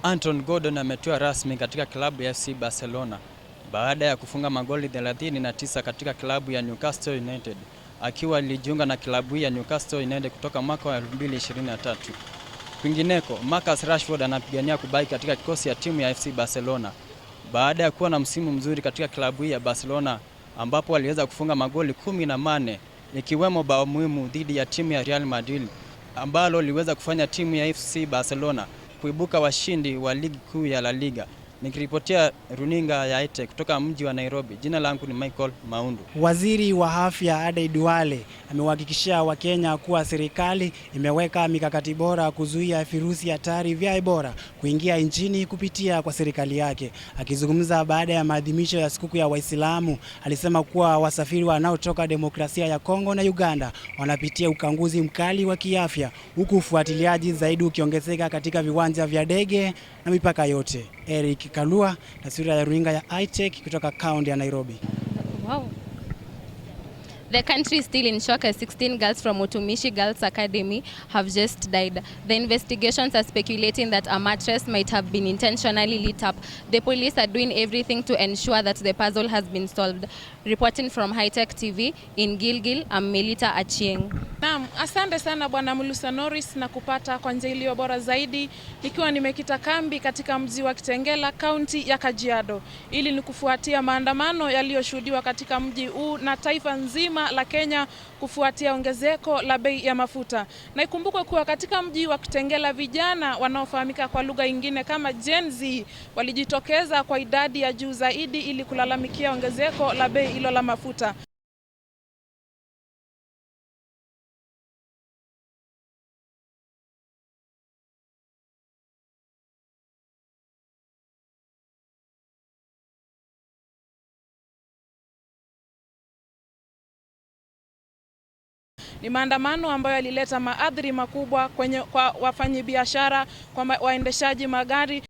Anton Gordon ametua rasmi katika klabu ya FC Barcelona baada ya kufunga magoli 39 katika klabu ya Newcastle United, akiwa alijiunga na klabu ya Newcastle United kutoka mwaka wa 2023. Kwingineko, Marcus Rashford anapigania kubaki katika kikosi ya timu ya FC Barcelona baada ya kuwa na msimu mzuri katika klabu ya Barcelona, ambapo aliweza kufunga magoli 18 ikiwemo bao muhimu dhidi ya timu ya Real Madrid, ambalo liweza kufanya timu ya FC Barcelona kuibuka washindi wa ligi kuu ya La Liga. Nikiripotia runinga ya Ite kutoka mji wa Nairobi, jina langu ni Michael Maundu. Waziri wa Afya Aden Duale amewahakikishia Wakenya kuwa serikali imeweka mikakati bora kuzuia virusi hatari vya Ebola kuingia nchini kupitia kwa serikali yake. Akizungumza baada ya maadhimisho ya siku ya Waislamu, alisema kuwa wasafiri wanaotoka Demokrasia ya Kongo na Uganda wanapitia ukaguzi mkali wa kiafya, huku ufuatiliaji zaidi ukiongezeka katika viwanja vya ndege na mipaka yote. Eric Kalua, taswira ya runinga ya iTech kutoka kaunti ya Nairobi. Wow. The country is still in shock as 16 girls from Utumishi Girls Academy have just died. The investigations are speculating that a mattress might have been intentionally lit up. The police are doing everything to ensure that the puzzle has been solved. Reporting from High-Tech TV in Gilgil, I'm Melita Achieng. Naam, asante sana Bwana Mulusa Norris na kupata kwa njia iliyo bora zaidi, nikiwa nimekita kambi katika mji wa Kitengela, kaunti ya Kajiado. Ili ni kufuatia maandamano yaliyoshuhudiwa katika mji huu na taifa nzima la Kenya kufuatia ongezeko la bei ya mafuta. Na ikumbukwe kuwa katika mji wa Kitengela, vijana wanaofahamika kwa lugha nyingine kama Gen Z walijitokeza kwa idadi ya juu zaidi ili kulalamikia ongezeko la bei hilo la mafuta. Ni maandamano ambayo yalileta maadhari makubwa kwa wafanyabiashara, kwa waendeshaji magari.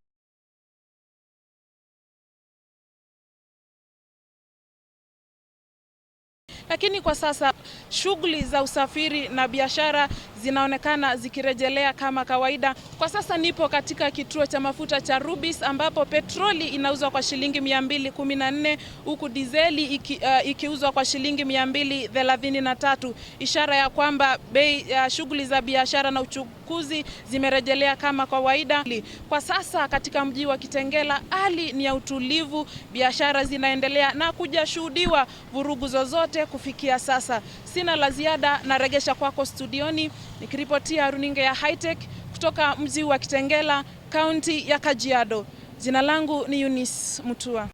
Lakini kwa sasa shughuli za usafiri na biashara zinaonekana zikirejelea kama kawaida. Kwa sasa nipo katika kituo cha mafuta cha Rubis, ambapo petroli inauzwa kwa shilingi 214 huku dizeli ikiuzwa kwa shilingi 233, ishara ya kwamba bei ya shughuli za biashara na uchukuzi zimerejelea kama kawaida. Kwa sasa katika mji wa Kitengela hali ni ya utulivu, biashara zinaendelea na kujashuhudiwa vurugu zozote kufikia sasa. Sina la ziada, naregesha kwako studioni nikiripotia runinga ya High-Tech kutoka mji wa Kitengela, kaunti ya Kajiado. Jina langu ni Eunice Mutua.